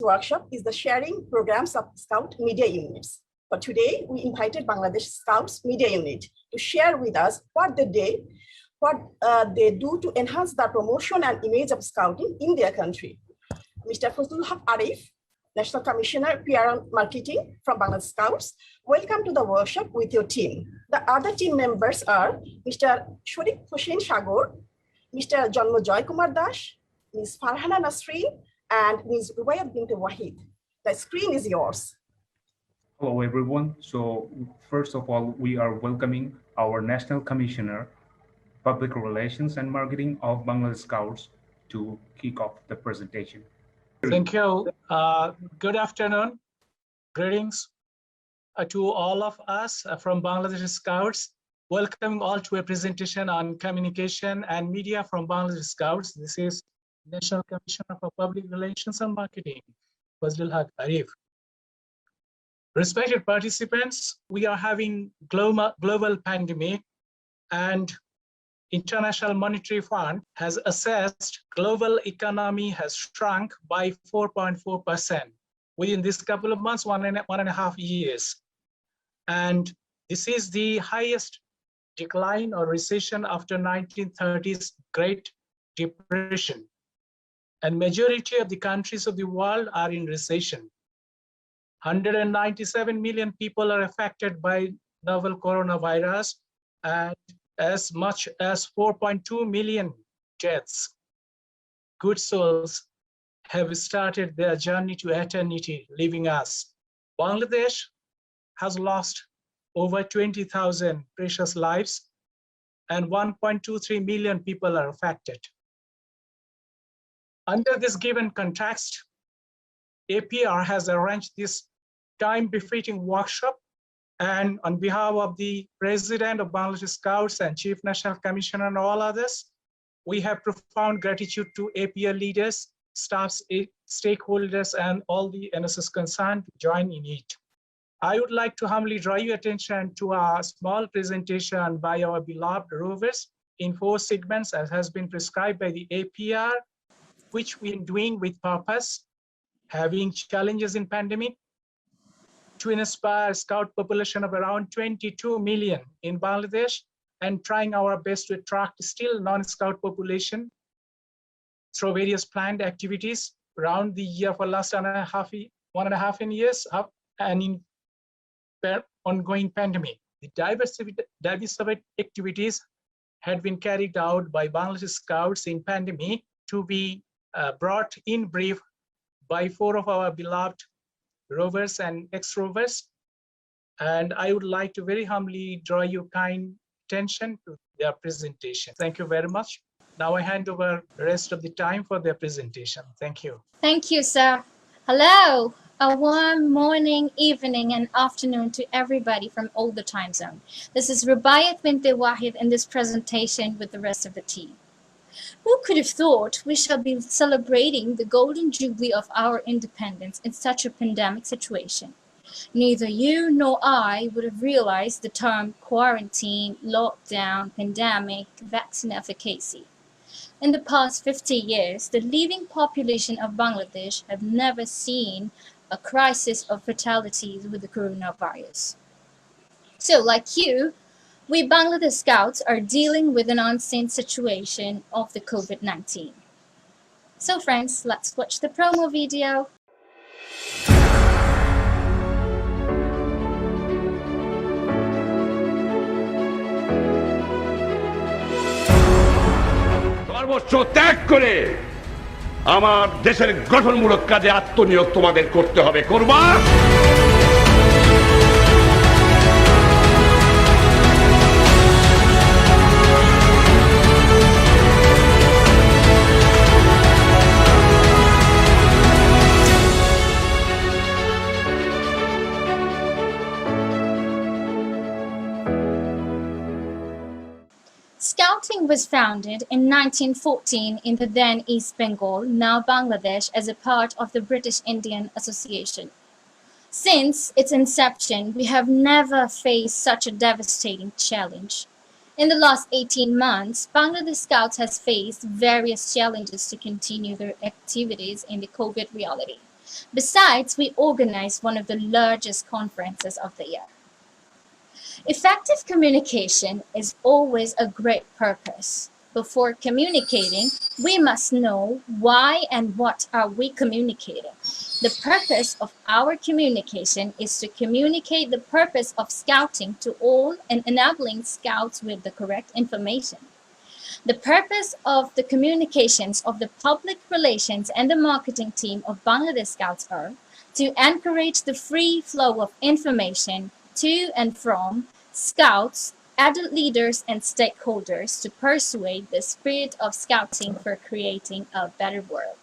workshop is the sharing programs of Scout media units. For today, we invited Bangladesh Scouts media unit to share with us what they do to enhance the promotion and image of Scouting in their country. Mr. Fazlul Haq Arif, National Commissioner, PR Marketing from Bangladesh Scouts, welcome to the workshop with your team. The other team members are Mr. Shorik Hossein Shagor, Mr. Janmojoy Kumar Dash, Ms. Farhana Nasreen, and Ms. Rubayat Bint Wahid. The screen is yours. Hello, everyone. So first of all, we are welcoming our National Commissioner, Public Relations and Marketing of Bangladesh Scouts to kick off the presentation. Thank you. Good afternoon. Greetings to all of us from Bangladesh Scouts. Welcome all to a presentation on communication and media from Bangladesh Scouts. This is National Commissioner for Public Relations and Marketing, Fazlul Haq Arif. Respected participants, we are having global pandemic, and International Monetary Fund has assessed global economy has shrunk by 4.4% within this couple of months, one and a half years. And this is the highest decline or recession after 1930s Great Depression. And majority of the countries of the world are in recession. 197 million people are affected by novel coronavirus, and as much as 4.2 million deaths. Good souls have started their journey to eternity, leaving us. Bangladesh has lost over 20,000 precious lives, and 1.23 million people are affected. Under this given context, APR has arranged this time-befitting workshop, and on behalf of the President of Bangladesh Scouts and Chief National Commissioner and all others, we have profound gratitude to APR leaders, staffs, stakeholders, and all the NSS concerned to join in it. I would like to humbly draw your attention to a small presentation by our beloved rovers in 4 segments as has been prescribed by the APR, which we are doing with purpose, having challenges in pandemic, to inspire scout population of around 22 million in Bangladesh, and trying our best to attract still non-scout population through various planned activities around the year for last 1.5 years up and in ongoing pandemic. The diversified activities had been carried out by Bangladesh Scouts in pandemic to be brought in brief by 4 of our beloved rovers and ex-rovers, and I would like to very humbly draw your kind attention to their presentation. Thank you very much. Now I hand over the rest of the time for their presentation. Thank you. Thank you, sir. Hello, a warm morning, evening, and afternoon to everybody from all the time zone. This is Rubayat Bint Wahid in this presentation with the rest of the team. Who could have thought we shall be celebrating the golden jubilee of our independence in such a pandemic situation? Neither you nor I would have realized the term quarantine, lockdown, pandemic, vaccine efficacy. In the past 50 years, the living population of Bangladesh have never seen a crisis of fatalities with the coronavirus. So, like you, we Bangladesh Scouts are dealing with an unseen situation of the COVID-19. So friends, let's watch the promo video. সর্বোচ্চ ত্যাগ করে আমার দেশের গঠনমূলক কাজে আত্মনিয়োগ তোমাদের করতে হবে। করবা? Scouting was founded in 1914 in the then East Bengal, now Bangladesh, as a part of the British Indian Association. Since its inception, we have never faced such a devastating challenge. In the last 18 months, Bangladesh Scouts has faced various challenges to continue their activities in the COVID reality. Besides, we organize one of the largest conferences of the year. Effective communication is always a great purpose. Before communicating, we must know why and what are we communicating. The purpose of our communication is to communicate the purpose of scouting to all and enabling scouts with the correct information. The purpose of the communications of the public relations and the marketing team of Bangladesh Scouts are to encourage the free flow of information to and from Scouts, adult leaders, and stakeholders to persuade the spirit of Scouting for creating a better world.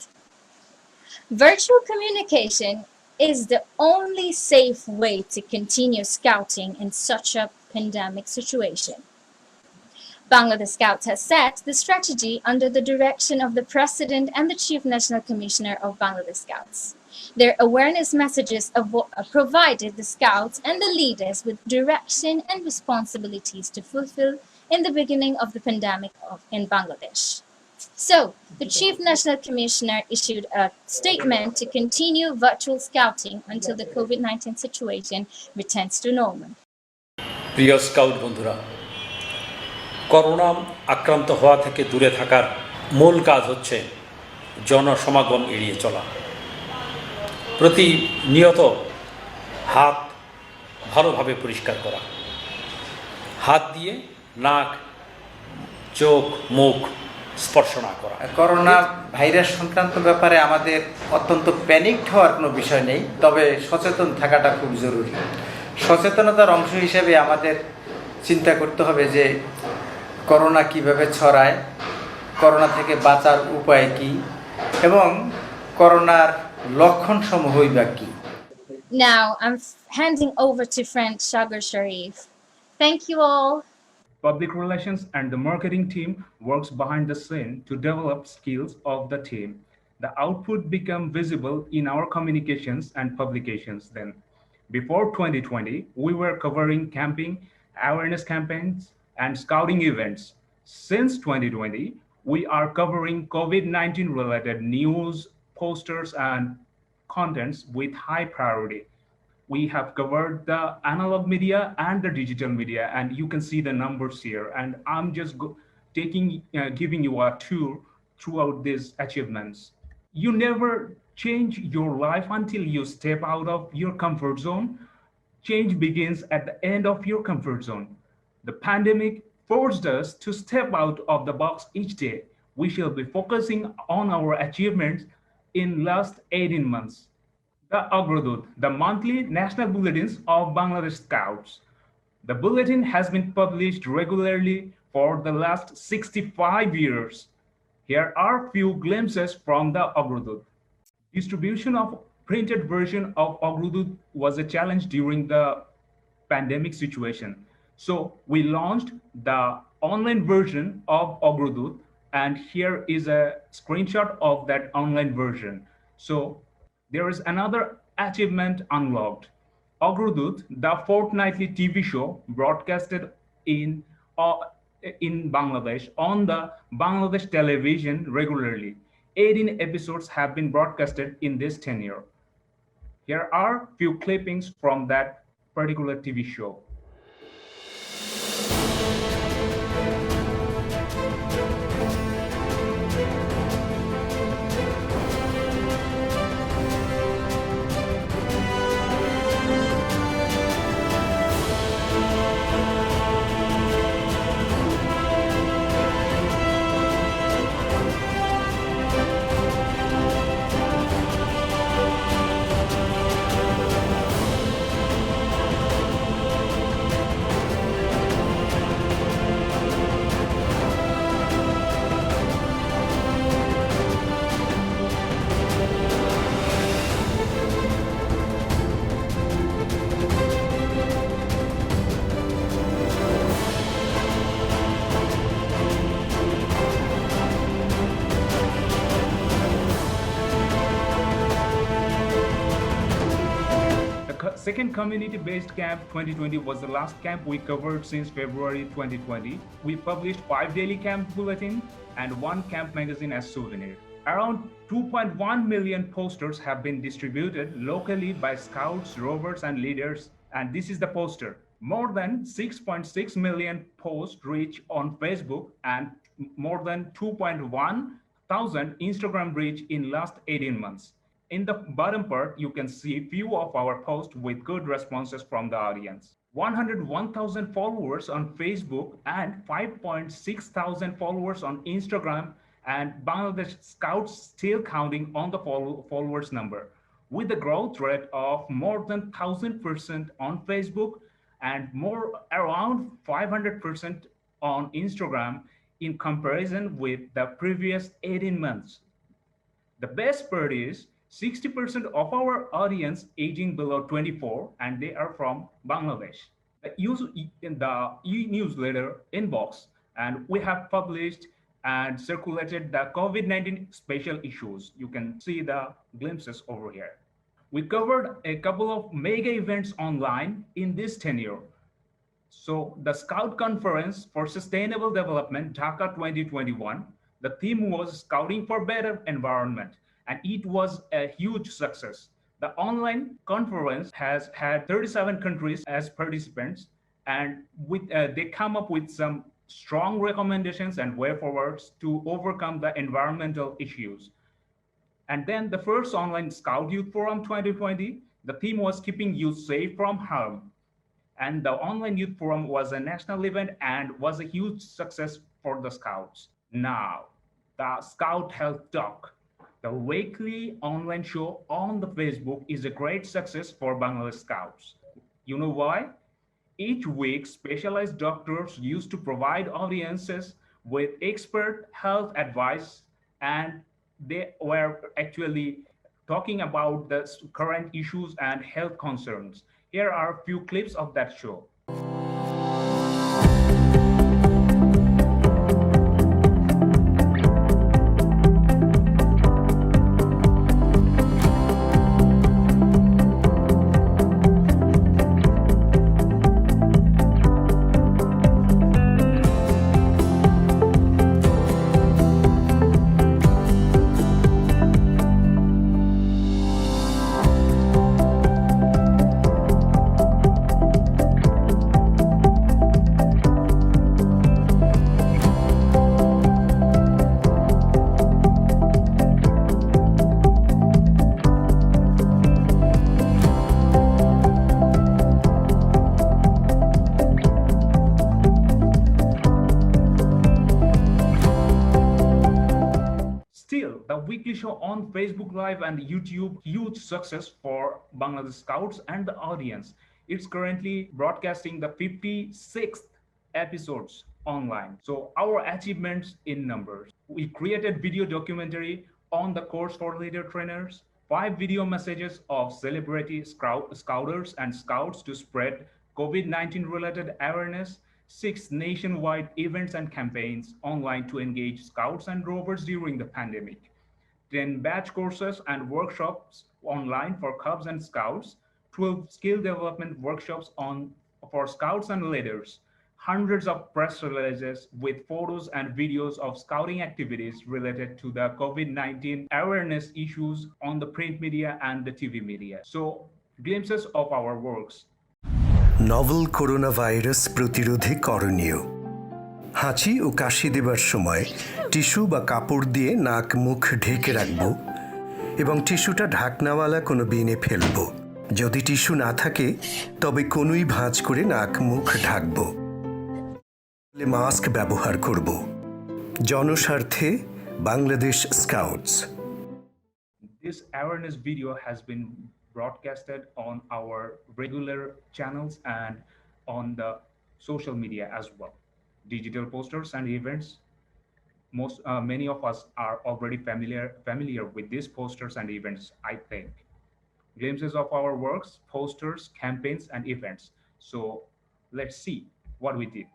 Virtual communication is the only safe way to continue Scouting in such a pandemic situation. Bangladesh Scouts has set the strategy under the direction of the President and the Chief National Commissioner of Bangladesh Scouts. Their awareness messages provided the Scouts and the leaders with direction and responsibilities to fulfill in the beginning of the pandemic in Bangladesh. So, the Chief National Commissioner issued a statement to continue virtual scouting until the COVID-19 situation returns to normal. প্রিয় scout বন্ধুরা, corona আক্রান্ত হওয়া থেকে দূরে থাকার মূল কাজ হচ্ছে জনসমাগম এড়িয়ে চলা। প্রতিনিয়ত হাত ভালোভাবে পরিষ্কার করা, হাত দিয়ে নাক, চোখ, মুখ স্পর্শ না করা। করোনা ভাইরাস সংক্রান্ত ব্যাপারে আমাদের অত্যন্ত প্যানিকড হওয়ার কোনো বিষয় নেই, তবে সচেতন থাকাটা খুব জরুরি। সচেতনতার অংশ হিসেবে আমাদের চিন্তা করতে হবে যে করোনা কিভাবে ছড়ায়, করোনা থেকে বাঁচার উপায় কি, এবং করোনার লক্ষণসমূহই বা কি। Now I'm handing over to friend Shagar Sharif. Thank you all. Public relations and the marketing team works behind the scene to develop skills of the team. The output become visible in our communications and publications then. Before 2020, we were covering camping, awareness campaigns, and scouting events. Since 2020, we are covering COVID-19 related news, posters, and contents with high priority. We have covered the analog media and the digital media, and you can see the numbers here. And I'm just giving you a tour throughout these achievements. You never change your life until you step out of your comfort zone. Change begins at the end of your comfort zone. The pandemic forced us to step out of the box each day. We shall be focusing on our achievements in last 18 months. The Agrodut, the monthly national bulletins of Bangladesh Scouts. The bulletin has been published regularly for the last 65 years. Here are few glimpses from the Agrodut. Distribution of printed version of Agrodut was a challenge during the pandemic situation. So we launched the online version of Agrodut, and here is a screenshot of that online version. So there is another achievement unlocked. Agrodut, the fortnightly TV show broadcasted in Bangladesh on the Bangladesh television regularly. 18 episodes have been broadcasted in this tenure. Here are few clippings from that particular TV show. Second community-based camp 2020 was the last camp we covered since February 2020. We published 5 daily camp bulletins and 1 camp magazine as souvenir. Around 2.1 million posters have been distributed locally by scouts, rovers, and leaders. And this is the poster. More than 6.6 million posts reach on Facebook and more than 2.1 thousand Instagram reach in last 18 months. In the bottom part, you can see few of our posts with good responses from the audience. 101,000 followers on Facebook and 5.6 thousand followers on Instagram, and Bangladesh Scouts still counting on the followers number, with a growth rate of more than 1,000% on Facebook and more around 500% on Instagram in comparison with the previous 18 months. The best part is 60% of our audience aging below 24 and they are from Bangladesh. Use in the e-newsletter inbox, and we have published and circulated the COVID-19 special issues. You can see the glimpses over here. We covered a couple of mega events online in this tenure. So the Scout Conference for Sustainable Development, Dhaka 2021, the theme was Scouting for Better Environment, and it was a huge success. The online conference has had 37 countries as participants, and they come up with some strong recommendations and way forwards to overcome the environmental issues. And then the first online Scout Youth Forum 2020, the theme was Keeping Youth Safe from Harm. And the online youth forum was a national event and was a huge success for the Scouts. Now, the Scout Health Talk, the weekly online show on the Facebook, is a great success for Bangladesh Scouts. You know why? Each week, specialized doctors used to provide audiences with expert health advice, and they were actually talking about the current issues and health concerns. Here are a few clips of that show. The weekly show on Facebook Live and YouTube, huge success for Bangladesh Scouts and the audience. It's currently broadcasting the 56th episodes online. So our achievements in numbers. We created video documentary on the course for leader trainers, 5 video messages of celebrity scouters and scouts to spread COVID-19 related awareness, 6 nationwide events and campaigns online to engage scouts and rovers during the pandemic, 10 batch courses and workshops online for Cubs and Scouts, 12 skill development workshops for scouts and leaders, hundreds of press releases with photos and videos of scouting activities related to the COVID-19 awareness issues on the print media and the TV media. So glimpses of our works. Novel corona virus প্রতিরোধে করণীয়। হাঁচি ও কাশি দেবার সময় tissue বা কাপড় দিয়ে নাক মুখ ঢেকে রাখব এবং টিস্যুটা ঢাকনাওয়ালা কোনো বিনে ফেলব। যদি টিস্যু না থাকে তবে কোনোই ভাঁজ করে নাক মুখ ঢাকব। মাস্ক ব্যবহার করব। জনস্বার্থে Bangladesh scouts. This awareness video has been broadcasted on our regular channels and on the social media as well. Digital posters and events. Many of us are already familiar with these posters and events, I think. Glimpses of our works, posters, campaigns, and events. So let's see what we did.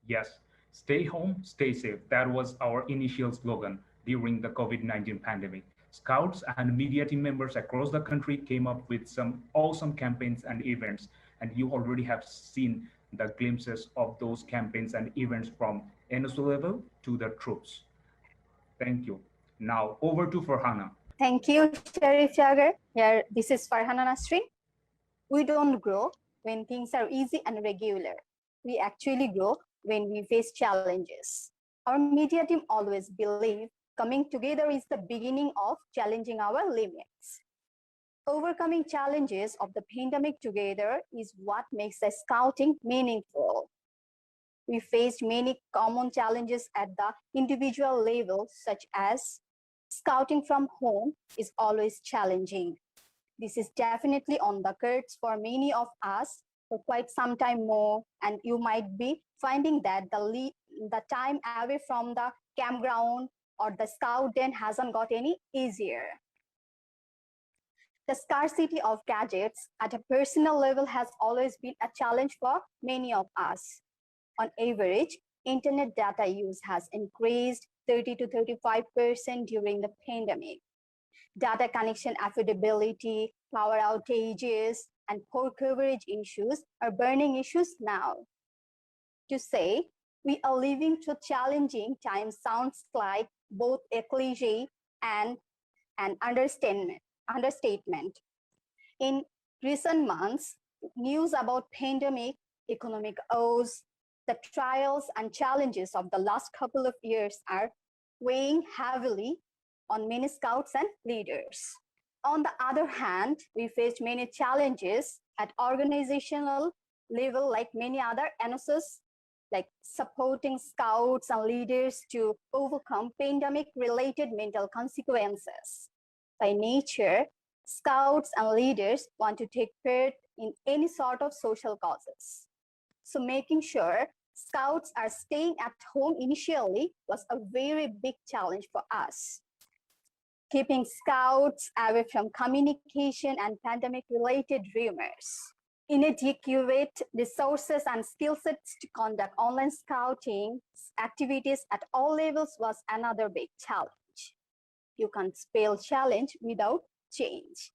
Yes, stay home, stay safe. That was our initial slogan during the COVID-19 pandemic. Scouts and media team members across the country came up with some awesome campaigns and events, and you already have seen the glimpses of those campaigns and events from NSO level to the troops. Thank you. Now over to Farhana. Thank you, Sharif Jagar. Here, this is Farhana Nasrin. We don't grow when things are easy and regular. We actually grow when we face challenges. Our media team always believe coming together is the beginning of challenging our limits. Overcoming challenges of the pandemic together is what makes the scouting meaningful. We faced many common challenges at the individual level, such as scouting from home is always challenging. This is definitely on the cards for many of us for quite some time more, and you might be finding that the time away from the campground or the scout den hasn't got any easier. The scarcity of gadgets at a personal level has always been a challenge for many of us. On average, internet data use has increased 30 to 35% during the pandemic. Data connection affordability, power outages, and poor coverage issues are burning issues now. To say we are living through challenging times sounds like both a cliche and an understatement. In recent months, news about pandemic, economic woes, the trials and challenges of the last couple of years are weighing heavily on many scouts and leaders. On the other hand, we faced many challenges at organizational level, like many other NSOs, like supporting scouts and leaders to overcome pandemic-related mental consequences. By nature, scouts and leaders want to take part in any sort of social causes. So making sure scouts are staying at home initially was a very big challenge for us. Keeping scouts away from communication and pandemic-related rumors. Inadequate resources and skill sets to conduct online scouting activities at all levels was another big challenge. You can't spell challenge without change.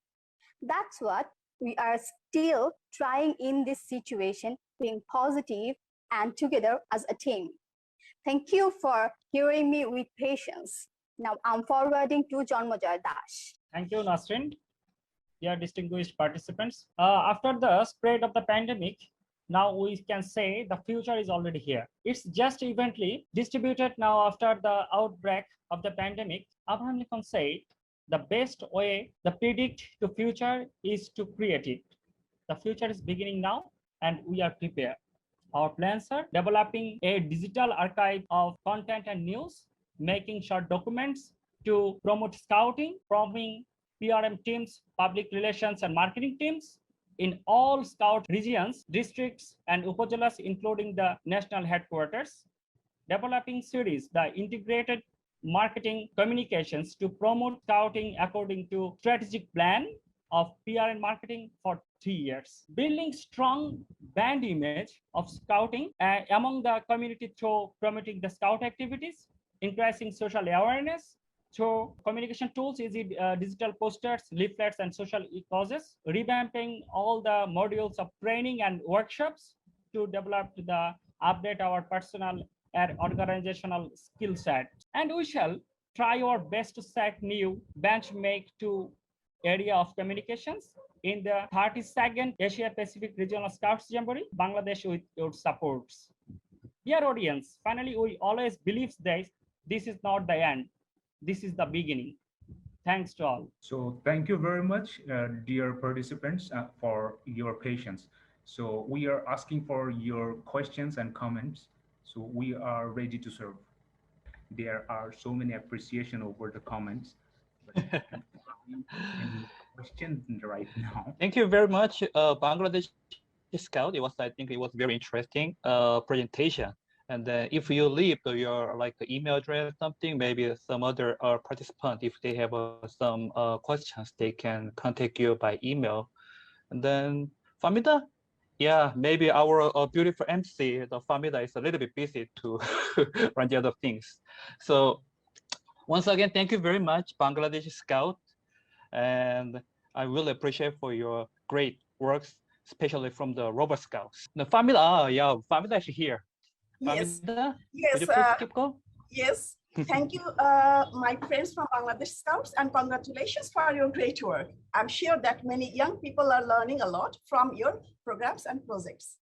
That's what we are still trying in this situation, being positive and together as a team. Thank you for hearing me with patience. Now I'm forwarding to Janmojoy Dash. Thank you, Nasrin. Dear distinguished participants, after the spread of the pandemic, now we can say the future is already here. It's just evenly distributed now after the outbreak of the pandemic. Abraham Lincoln said, the best way to predict the future is to create it. The future is beginning now and we are prepared. Our plans are developing a digital archive of content and news, making short documents to promote scouting, forming PRM teams, public relations and marketing teams in all scout regions, districts and upazilas, including the national headquarters, developing series, the integrated marketing communications to promote scouting according to strategic plan of PR and marketing for 3 years, building strong brand image of scouting among the community through promoting the scout activities, increasing social awareness through communication tools, easy digital posters, leaflets, and social causes, revamping all the modules of training and workshops to develop the update our personal and organizational skill set. And we shall try our best to set new benchmark to area of communications in the 32nd Asia Pacific Regional Scouts Jamboree, Bangladesh, with your supports. Dear audience, finally, we always believe this is not the end. This is the beginning. Thanks to all. So thank you very much, dear participants, for your patience. So we are asking for your questions and comments. So we are ready to serve. There are so many appreciation over the comments. But any questions right now? Thank you very much, Bangladesh Scout. I think it was very interesting presentation. And if you leave your email address, something, maybe some other participant, if they have some questions, they can contact you by email. And then, Famida, Yeah, maybe our beautiful MC, the Famida, is a little bit busy to run the other things. So once again, thank you very much, Bangladesh Scout. And I really appreciate for your great works, especially from the Robot Scouts. The Famida, yeah, Famida is here. Yes. Famida, Yes. would you please keep going? Yes. Thank you, my friends from Bangladesh Scouts, and congratulations for your great work. I'm sure that many young people are learning a lot from your programs and projects.